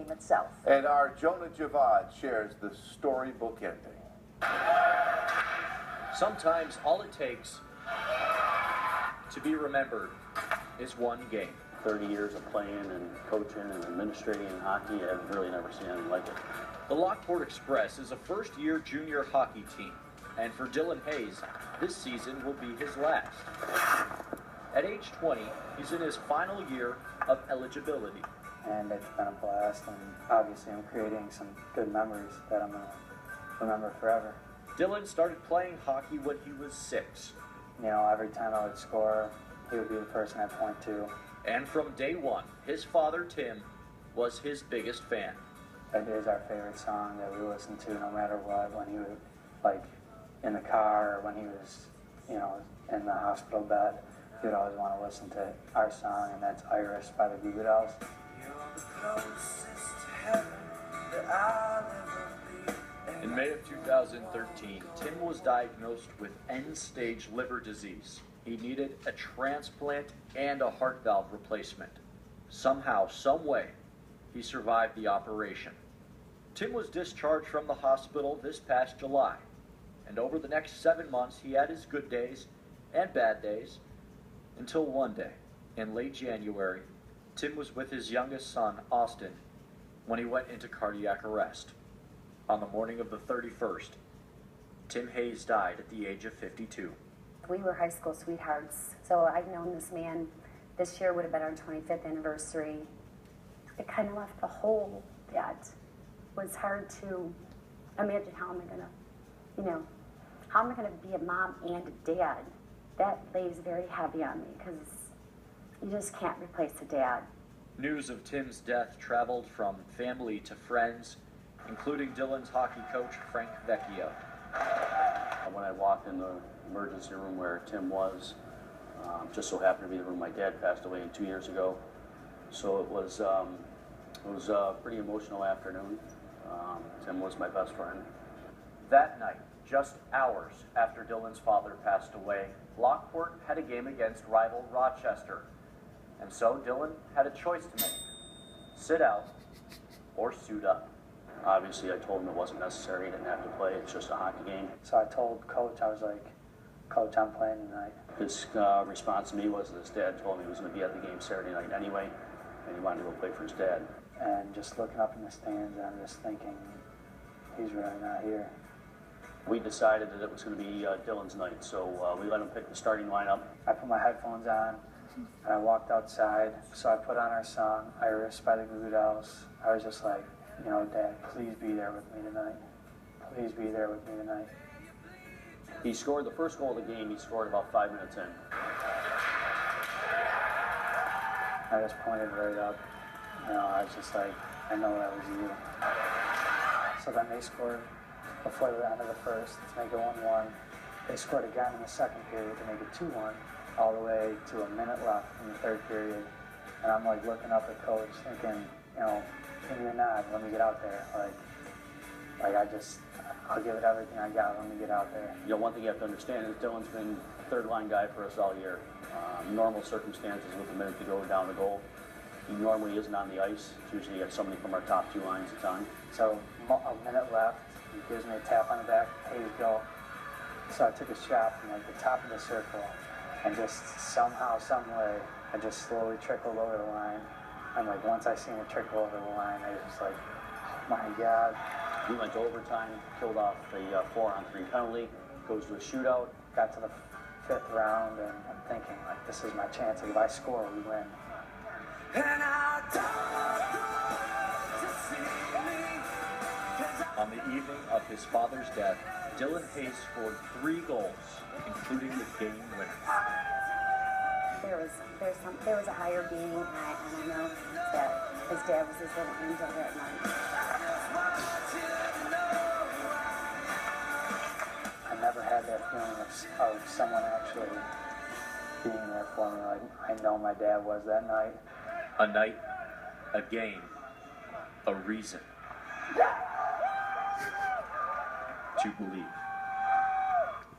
game itself. And our Jonah Javad shares the storybook ending. Sometimes all it takes to be remembered is one game. 30 years of playing and coaching and administrating in hockey, I've really never seen anything like it. The Lockport Express is a first-year junior hockey team, and for Dylan Hayes, this season will be his last. At age 20, he's in his final year of eligibility. And it's been a blast, and obviously I'm creating some good memories that I'm going to remember forever. Dylan started playing hockey when he was 6. You know, every time I would score, he would be the person I'd point to. And from day one, his father, Tim, was his biggest fan. It is our favorite song that we listen to no matter what, when he was, like, in the car or when he was, you know, in the hospital bed. He would always want to listen to our song, and that's Iris by the Goo Goo Dolls. In May of 2013, Tim was diagnosed with end-stage liver disease. He needed a transplant and a heart valve replacement. Somehow, some way, he survived the operation. Tim was discharged from the hospital this past July, and over the next 7 months, he had his good days and bad days, until one day, in late January, Tim was with his youngest son, Austin, when he went into cardiac arrest. On the morning of the 31st, Tim Hayes died at the age of 52. We were high school sweethearts, so I've known this man. This year would have been our 25th anniversary. It kind of left a hole that was hard to imagine. How am I gonna, how am I gonna be a mom and a dad? That lays very heavy on me because you just can't replace a dad. News of Tim's death traveled from family to friends, including Dylan's hockey coach, Frank Vecchio. When I walked in the emergency room where Tim was, just so happened to be the room my dad passed away in 2 years ago. So it was a pretty emotional afternoon. Tim was my best friend. That night, just hours after Dylan's father passed away, Lockport had a game against rival Rochester. And so Dylan had a choice to make: sit out or suit up. Obviously, I told him it wasn't necessary. He didn't have to play. It's just a hockey game. So I told Coach, I was like, Coach, I'm playing tonight. His response to me was that his dad told him he was going to be at the game Saturday night anyway, and he wanted to go play for his dad. And just looking up in the stands, I'm just thinking, he's really not here. We decided that it was going to be Dylan's night, so we let him pick the starting lineup. I put my headphones on, and I walked outside. So I put on our song, Iris by the Goo Goo Dolls. I was just like, Dad, please be there with me tonight. Please be there with me tonight. He scored the first goal of the game. He scored about 5 minutes in. I just pointed right up. I was just like, I know that was you. So then they scored before the end of the first to make it 1-1. They scored again in the second period to make it 2-1, all the way to a minute left in the third period. And I'm like looking up at Coach thinking, give me a nod, let me get out there. I'll give it everything I got, let me get out there. One thing you have to understand is Dylan's been a third-line guy for us all year. Normal circumstances with a minute to go down the goal, he normally isn't on the ice. It's usually got somebody from our top 2 lines that's on. So a minute left, he gives me a tap on the back, hey, go. So I took a shot from like the top of the circle, and just somehow, some way, I just slowly trickled over the line. And like once I seen it trickle over the line, I was just like, oh my God. We went to overtime, killed off the 4-on-3 penalty, goes to a shootout. Got to the 5th round, and I'm thinking, like, this is my chance. Like, if I score, we win. On the evening of his father's death, Dylan Hayes scored 3 goals, including the game winner. There was a higher being, and I know that his dad was his little angel that night. I never had that feeling of someone actually being there for me. Like, I know my dad was that night. A night, a game, a reason to believe.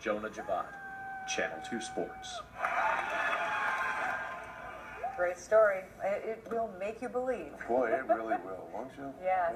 Jonah Javad, Channel 2 Sports. Great story. It will make you believe. Boy, it really will, won't you? Yes.